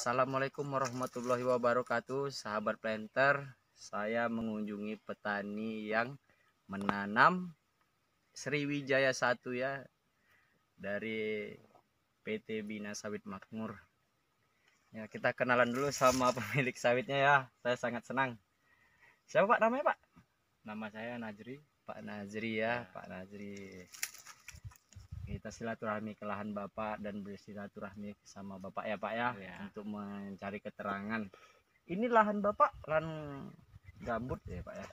Assalamualaikum warahmatullahi wabarakatuh, sahabat planter. Saya mengunjungi petani yang menanam Sriwijaya 1 ya, dari PT Bina Sawit Makmur. Ya, kita kenalan dulu sama pemilik sawitnya ya. Saya sangat senang. Siapa Pak namanya Pak? Nama saya Najri. Pak Nazri ya. Pak Nazri. Kita silaturahmi ke lahan Bapak dan bersilaturahmi sama Bapak ya Pak ya, untuk mencari keterangan. Ini lahan Bapak lahan gambut ya Pak ya?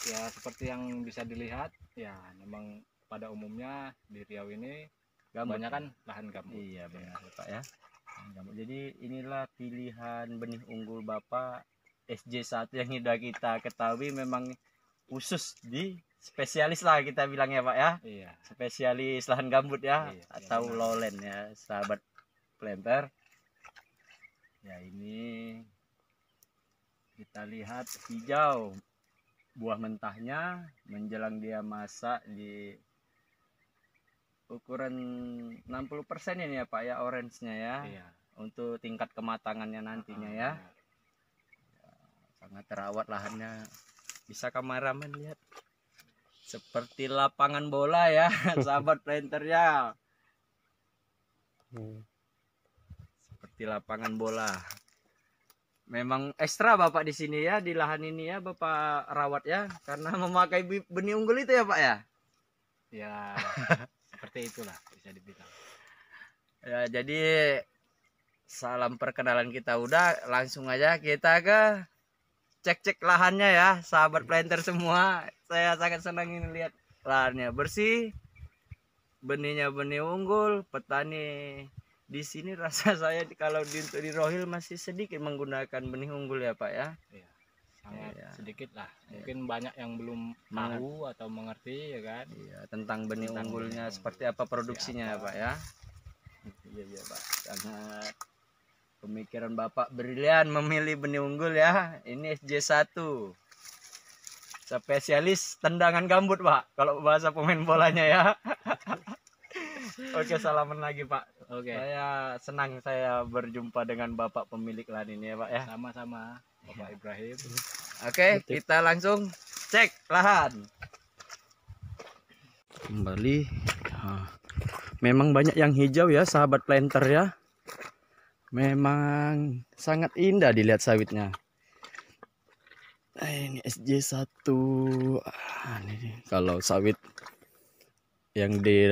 Ya seperti yang bisa dilihat ya, memang pada umumnya di Riau ini kebanyakan lahan gambut. Iya benar ya Pak ya. Gambut. Jadi inilah pilihan benih unggul Bapak SJ1 yang sudah kita ketahui memang khusus di spesialis lah kita bilang ya Pak ya. Iya. Spesialis lahan gambut ya, iya, atau lowland ya sahabat planter. Ya ini kita lihat hijau buah mentahnya menjelang dia masak di ukuran 60% ini ya Pak ya, orange-nya ya. Iya. Untuk tingkat kematangannya nantinya ya. Sangat terawat lahannya. Bisa kameramen lihat. Seperti lapangan bola ya, sahabat planter ya. Seperti lapangan bola. Memang ekstra Bapak di sini ya, di lahan ini ya Bapak rawat ya, karena memakai benih unggul itu ya Pak ya. Ya seperti itulah bisa dibilang. Ya jadi salam perkenalan kita udah, langsung aja kita ke cek lahannya ya sahabat planter semua. Saya sangat senang ini lihat lahannya bersih, benihnya benih unggul. Petani di sini rasa saya kalau untuk di Rohil masih sedikit menggunakan benih unggul ya Pak ya. Iya, sangat sedikit lah. Iya. Mungkin banyak yang belum tahu atau mengerti ya kan. Iya, tentang benih unggulnya seperti apa produksinya ya Pak ya. Iya Pak, sangat pemikiran Bapak brilian memilih benih unggul ya. Ini SJ1. Spesialis tendangan gambut Pak, kalau bahasa pemain bolanya ya. Oke, salaman lagi Pak. Oke. Saya senang saya berjumpa dengan Bapak pemilik lahan ini ya Pak ya. Sama-sama Bapak Ibrahim. Oke, kita langsung cek lahan. Kembali. Memang banyak yang hijau ya sahabat planter ya. Memang sangat indah dilihat sawitnya. Ini SJ1. Ini kalau sawit yang di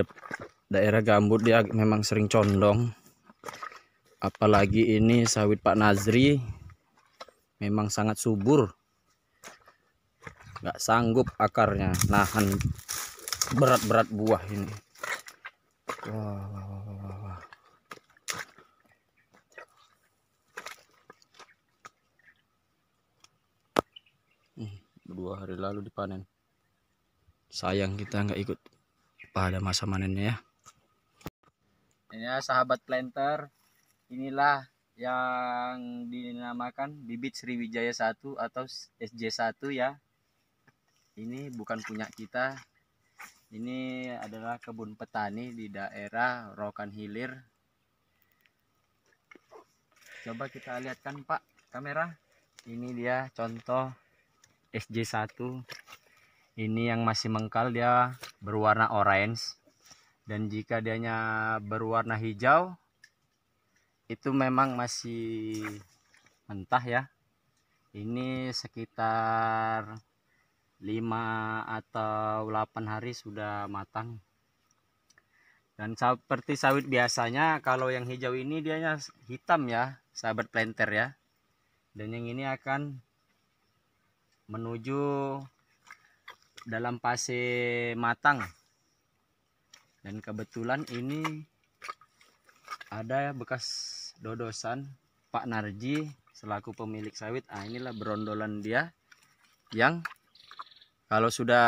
daerah gambut dia memang sering condong. Apalagi ini sawit Pak Nazri memang sangat subur. Nggak sanggup akarnya nahan berat-berat buah ini. Wah. 2 hari lalu dipanen. Sayang kita nggak ikut pada masa manennya ya. Ini ya sahabat planter, inilah yang dinamakan bibit Sriwijaya 1 atau SJ1 ya. Ini bukan punya kita. Ini adalah kebun petani di daerah Rokan Hilir. Coba kita lihatkan Pak kamera. Ini dia contoh SJ1. Ini yang masih mengkal, dia berwarna orange. Dan jika dianya berwarna hijau, itu memang masih mentah ya. Ini sekitar 5 atau 8 hari sudah matang. Dan seperti sawit biasanya, kalau yang hijau ini dianya hitam ya sahabat planter ya. Dan yang ini akan menuju dalam fase matang. Dan kebetulan ini ada bekas dodosan Pak Narji selaku pemilik sawit. Inilah berondolan dia yang kalau sudah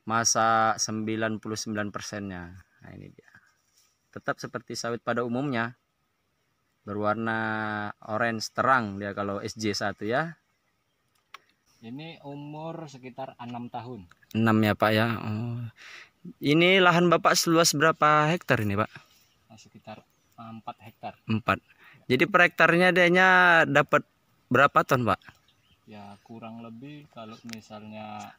masa 99%-nya. Nah ini dia. Tetap seperti sawit pada umumnya. Berwarna orange terang dia kalau SJ1 ya. Ini umur sekitar 6 tahun. 6 ya Pak ya. Oh. Ini lahan Bapak seluas berapa hektar ini Pak? Sekitar 4 hektar. 4. Jadi per hektarnya dianya dapat berapa ton, Pak? Ya kurang lebih kalau misalnya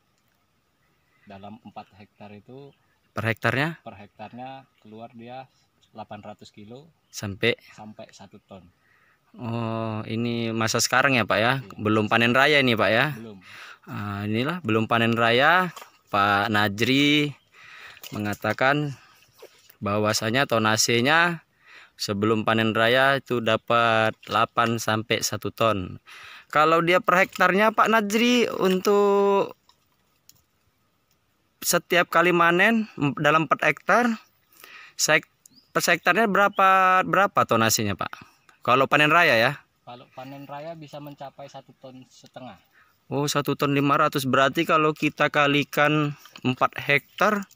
dalam 4 hektar itu Per hektarnya per hektarnya keluar dia 800 kilo sampai. sampai 1 ton. Oh, ini masa sekarang ya, Pak ya? Iya, Belum panen raya ini, Pak ya? belum. Inilah belum panen raya. Pak Najri mengatakan bahwasanya tonasenya sebelum panen raya itu dapat 8 sampai 1 ton. Kalau dia per hektarnya Pak Najri untuk setiap kali manen dalam 4 hektar per hektarnya berapa tonasinya, Pak? Kalau panen raya ya? Kalau panen raya bisa mencapai 1,5 ton. Oh, 1 ton 500, berarti kalau kita kalikan 4 hektar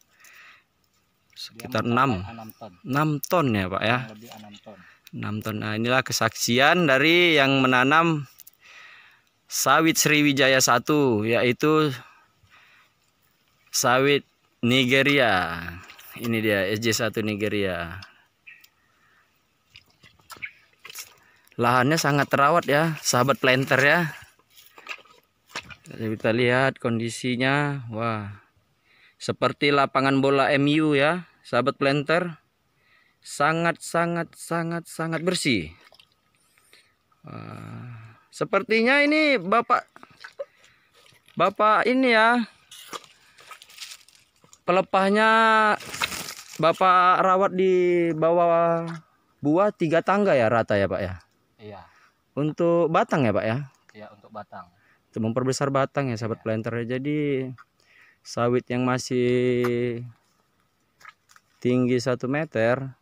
sekitar 6 ton. 6 ton ya, Pak ya? Lebih 6 ton. 6 ton. Nah, inilah kesaksian dari yang menanam sawit Sriwijaya 1, yaitu sawit Nigeria. Ini dia SJ1 Nigeria. Lahannya sangat terawat ya, sahabat planter ya. Kita lihat kondisinya. Wah, seperti lapangan bola MU ya, sahabat planter. Sangat bersih. Wah, sepertinya ini Bapak ini ya, pelepahnya Bapak rawat di bawah buah 3 tangga ya, rata ya, Pak ya? Iya. Untuk batang ya, Pak ya? Iya, untuk batang. Untuk memperbesar batang ya, sahabat planter. Jadi sawit yang masih tinggi 1 meter,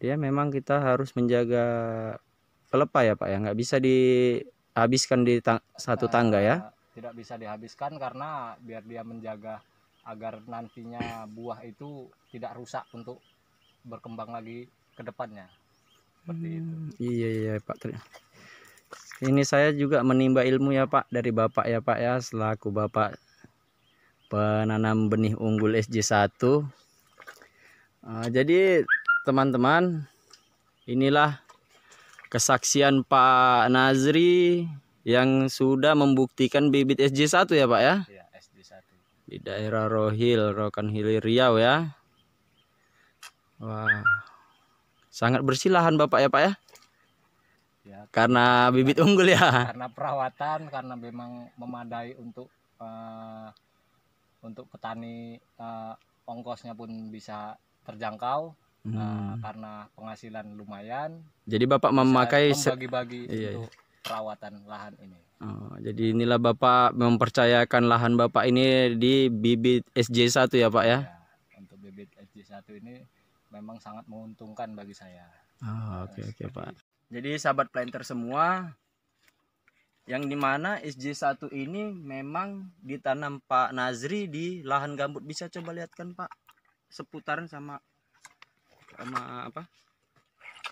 dia memang kita harus menjaga pelepah ya, Pak ya? Nggak bisa dihabiskan di satu tangga ya? Tidak bisa dihabiskan karena biar dia menjaga agar nantinya buah itu tidak rusak untuk berkembang lagi ke depannya. Seperti itu. Iya Pak. Ini saya juga menimba ilmu ya, Pak, dari Bapak ya, Pak ya, selaku Bapak penanam benih unggul SJ1. Jadi teman-teman, inilah kesaksian Pak Nazri yang sudah membuktikan bibit SJ1 ya, Pak ya? Iya, SJ1. Di daerah Rohil, Rokan Hilir Riau ya. Wah, sangat bersih lahan Bapak ya, Pak ya? Ya, karena bibit unggul ya. Karena perawatan, karena memang memadai untuk petani, ongkosnya pun bisa terjangkau. Karena penghasilan lumayan. Jadi Bapak memakai membagi-bagi untuk perawatan lahan ini. Jadi inilah Bapak mempercayakan lahan Bapak ini di bibit SJ1 ya, Pak ya? Ya, untuk bibit SJ1 ini memang sangat menguntungkan bagi saya. Oke, Pak. Jadi sahabat planter semua, yang dimana SJ1 ini memang ditanam Pak Nazri di lahan gambut. Bisa coba lihatkan, Pak, seputaran sama apa,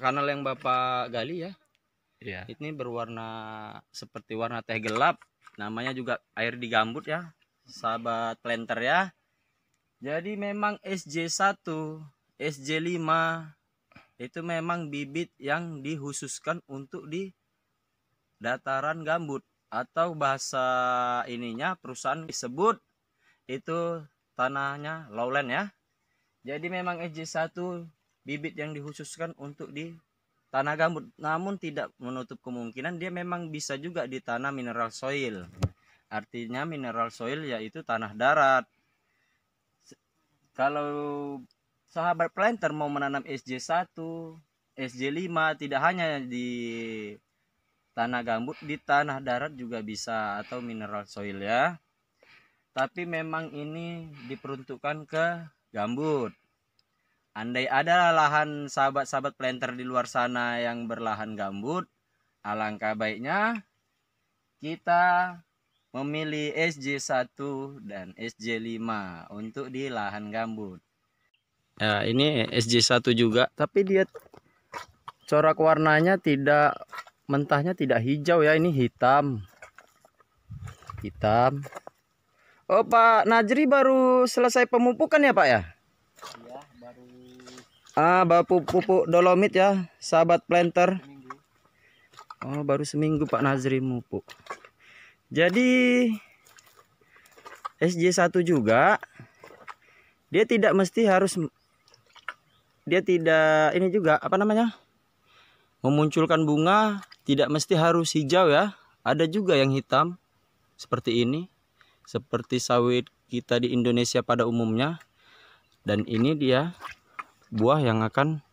kanal yang Bapak gali ya? Iya. Ini berwarna seperti warna teh gelap. Namanya juga air di gambut ya, sahabat planter ya. Jadi memang SJ1, SJ5 itu memang bibit yang dikhususkan untuk di dataran gambut, atau bahasa ininya perusahaan disebut itu tanahnya lowland ya. Jadi memang SJ1 bibit yang dikhususkan untuk di tanah gambut, namun tidak menutup kemungkinan dia memang bisa juga di tanah mineral soil. Artinya mineral soil yaitu tanah darat. Kalau sahabat planter mau menanam SJ1, SJ5 tidak hanya di tanah gambut, di tanah darat juga bisa, atau mineral soil ya. Tapi memang ini diperuntukkan ke gambut. Andai ada lahan sahabat-sahabat planter di luar sana yang berlahan gambut, alangkah baiknya kita memilih SJ1 dan SJ5 untuk di lahan gambut. Ya, ini SJ1 juga, tapi dia corak warnanya tidak, mentahnya tidak hijau ya, ini hitam. Oh, Pak Najri baru selesai pemupukan ya, Pak ya? Iya, baru pupuk dolomit ya, sahabat planter. Oh, baru seminggu Pak Nazri mupuk. Jadi SJ1 juga dia tidak mesti harus, dia tidak ini juga apa namanya, memunculkan bunga, tidak mesti harus hijau ya. Ada juga yang hitam seperti ini, seperti sawit kita di Indonesia pada umumnya. Dan ini dia buah yang akan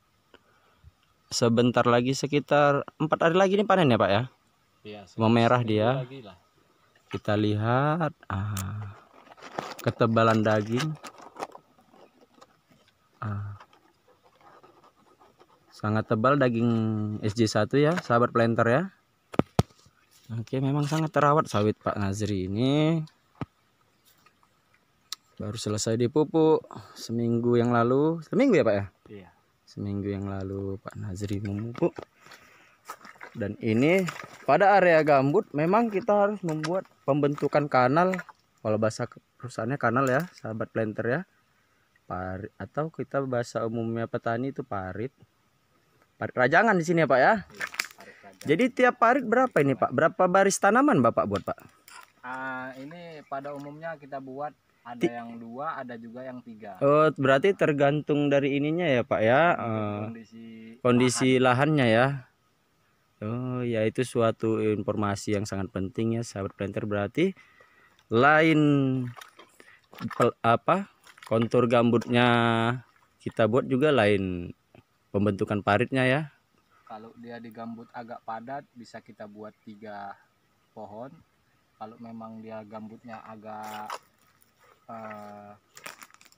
sebentar lagi, sekitar 4 hari lagi ini panen ya Pak ya. Iya, Memerah dia. lagi lah. Kita lihat ketebalan daging. Sangat tebal daging SJ1 ya, sahabat planter ya. Oke, memang sangat terawat sawit Pak Nazri ini. Baru selesai dipupuk seminggu yang lalu. Seminggu ya Pak ya? Iya. Seminggu yang lalu Pak Nazri memupuk. Dan ini pada area gambut memang kita harus membuat pembentukan kanal. Kalau bahasa perusahaannya kanal ya, sahabat planter ya. Parit, atau kita bahasa umumnya petani itu parit. Parit rajangan di sini ya Pak ya. Iya, parit rajangan. Jadi tiap parit berapa ini Pak? Berapa baris tanaman Bapak buat Pak? Ini pada umumnya kita buat ada yang 2, ada juga yang 3. Oh, berarti tergantung dari ininya ya Pak ya. Kondisi lahannya ya. Oh ya, itu suatu informasi yang sangat penting ya sahabat planter. Berarti lain kontur gambutnya kita buat juga lain pembentukan paritnya ya. Kalau dia di gambut agak padat bisa kita buat 3 pohon. Kalau memang dia gambutnya agak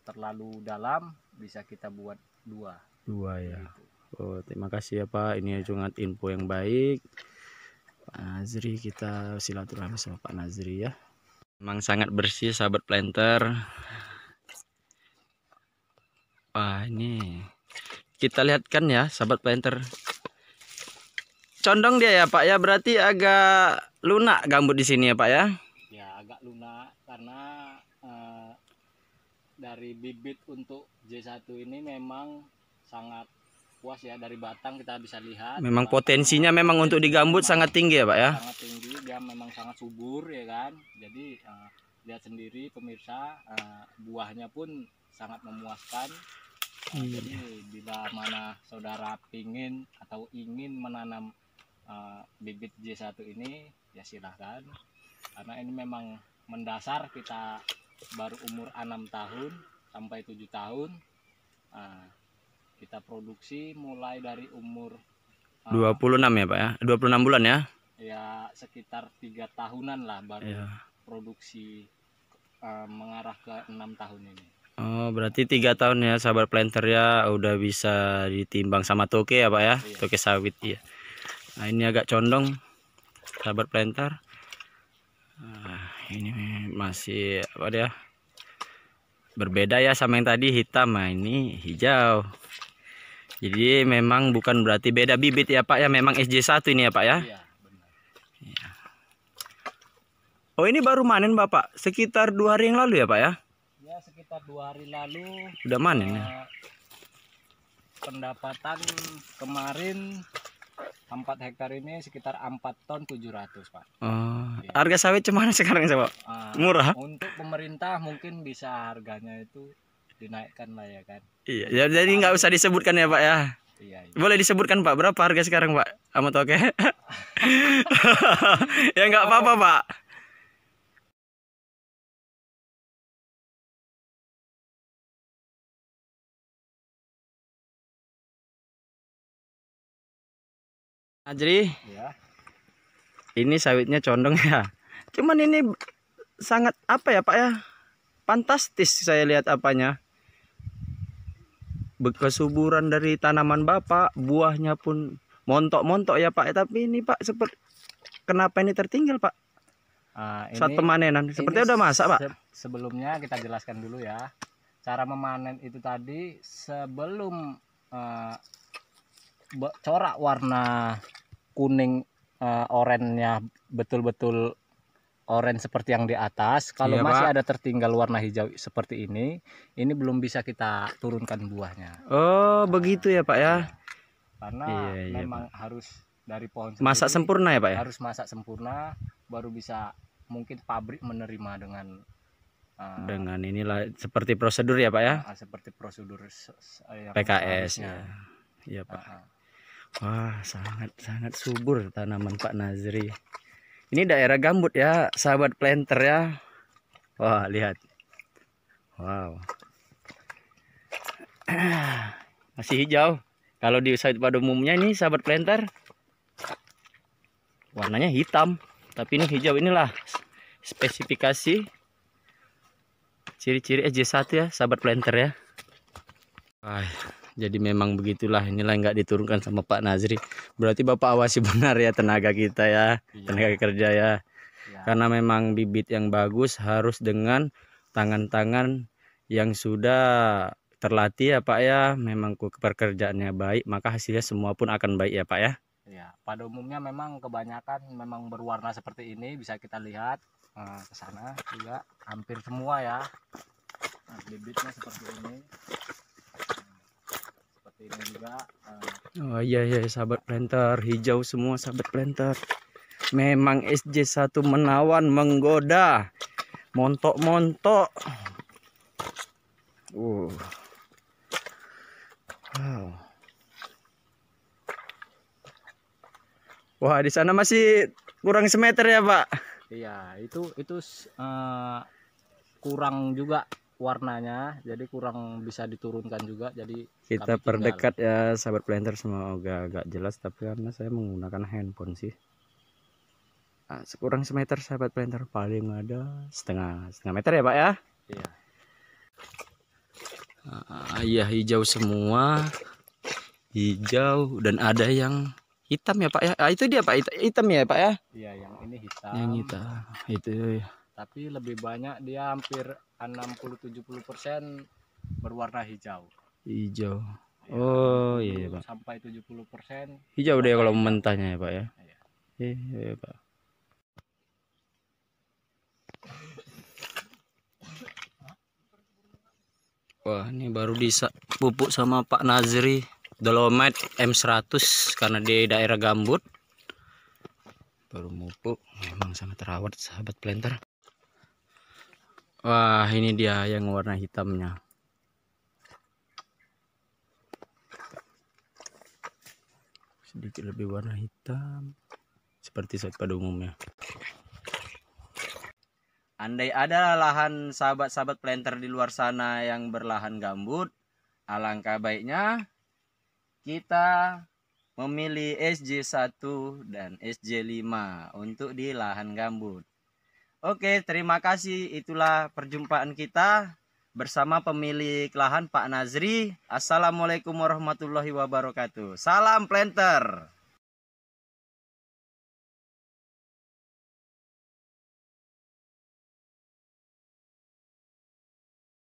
terlalu dalam bisa kita buat 2. 2 ya. Gitu. Oh, terima kasih ya Pak. Ini sangat info yang baik. Pak Nazri, kita silaturahmi sama Pak Nazri ya. Memang sangat bersih sahabat planter. Wah, ini kita lihat kan ya sahabat planter. Condong dia ya Pak ya, berarti agak lunak gambut di sini ya Pak ya. Ya, agak lunak karena dari bibit untuk J1 ini memang sangat puas ya, dari batang kita bisa lihat. Memang potensinya memang untuk di gambut sangat tinggi ya Pak ya. Sangat tinggi, dia memang sangat subur ya kan. Jadi lihat sendiri pemirsa, buahnya pun sangat memuaskan. Jadi bila mana saudara ingin menanam bibit J1 ini ya silahkan, karena ini memang mendasar. Kita baru umur 6 tahun sampai 7 tahun, kita produksi mulai dari umur 26 ya Pak ya, 26 bulan ya. Ya sekitar 3 tahunan lah baru Ya. Produksi mengarah ke 6 tahun ini. Oh, berarti 3 tahun ya sahabat planter ya, udah bisa ditimbang sama toke ya Pak ya. Iya. Toke sawit ya. Nah, ini agak condong sahabat planter. Ini masih apa dia? Berbeda ya sama yang tadi hitam. Nah, ini hijau. Jadi memang bukan berarti beda bibit ya Pak ya, memang SJ1 ini ya Pak ya. Iya, benar. Ya. Oh, ini baru manen Bapak sekitar 2 hari yang lalu ya Pak ya? Ya sekitar 2 hari lalu. Udah manen ya? Pendapatan kemarin 4 hektar ini sekitar 4 ton 700 Pak. Oh, Ya. harga sawit cuman sekarang ya Pak? Murah? Untuk pemerintah mungkin bisa harganya itu dinaikkan lah ya kan. Iya, jadi nggak usah disebutkan ya Pak ya. Iya, iya. Boleh disebutkan Pak, berapa harga sekarang Pak? Amat oke. Ya nggak apa-apa Pak. Najri, Ya. ini sawitnya condong ya. Cuman ini sangat apa ya Pak ya? Fantastis saya lihat apanya. Kesuburan dari tanaman Bapak, buahnya pun montok-montok ya Pak. Tapi ini Pak, seperti kenapa ini tertinggal Pak? Saat pemanenan, sepertinya udah masak Pak. Sebelumnya kita jelaskan dulu ya. Cara memanen itu tadi sebelum corak warna kuning orennya betul-betul oren seperti yang di atas. Kalau Iya, masih Pak. ada tertinggal warna hijau seperti ini belum bisa kita turunkan buahnya. Oh, begitu ya Pak ya. Karena Iya, memang harus dari pohon Masak sendiri. sempurna ya Pak ya? Harus masak sempurna baru bisa mungkin pabrik menerima Dengan inilah seperti prosedur ya Pak ya? seperti prosedur yang PKS seharusnya. ya. Iya Pak. Wah, sangat subur tanaman Pak Nazri. Ini daerah gambut ya, sahabat planter ya. Wah, lihat. Wow. Masih hijau. Kalau di sawit pada umumnya ini sahabat planter warnanya hitam, tapi ini hijau. Inilah spesifikasi ciri-ciri SJ1 ya, sahabat planter ya. Wah, jadi memang begitulah, inilah nggak diturunkan sama Pak Nazri. Berarti Bapak awasi benar ya tenaga kita ya, tenaga kerja ya. Karena memang bibit yang bagus harus dengan tangan-tangan yang sudah terlatih ya Pak ya. Memang pekerjaannya baik, maka hasilnya semua pun akan baik ya Pak ya. Ya, pada umumnya memang kebanyakan memang berwarna seperti ini, bisa kita lihat ke sana juga hampir semua ya. Nah, bibitnya seperti ini. Seperti ini juga. Oh iya ya sahabat planter, hijau semua sahabat planter. Memang SJ1 menawan, menggoda, montok-montok. Wow. Wah, di sana masih kurang semeter ya Pak? Iya, itu kurang juga warnanya, jadi kurang bisa diturunkan juga. Jadi kita perdekat ya sahabat planter, semoga agak jelas, tapi karena saya menggunakan handphone sih. Nah, kurang semeter sahabat planter, paling ada setengah meter ya Pak ya. Iya. Iya, hijau semua, hijau, dan ada yang hitam ya Pak ya. Itu dia Pak, hitam ya Pak ya. Iya, yang ini hitam. Yang hitam itu ya. Tapi lebih banyak, dia hampir 60-70% berwarna hijau. Hijau. Ya, oh iya Pak. Sampai 70% hijau deh kalau mentahnya ya Pak ya. Iya. Iya Pak. Wah, ini baru dipupuk sama Pak Nazri Dolomite M100 karena di daerah gambut. Baru mupuk, memang sangat terawat sahabat planter. Wah, ini dia yang warna hitamnya. Sedikit lebih warna hitam seperti sawit pada umumnya. Andai ada lahan sahabat-sahabat planter di luar sana yang berlahan gambut, alangkah baiknya kita memilih SJ1 dan SJ5 untuk di lahan gambut. Oke, terima kasih. Itulah perjumpaan kita bersama pemilik lahan Pak Nazri. Assalamualaikum warahmatullahi wabarakatuh. Salam planter.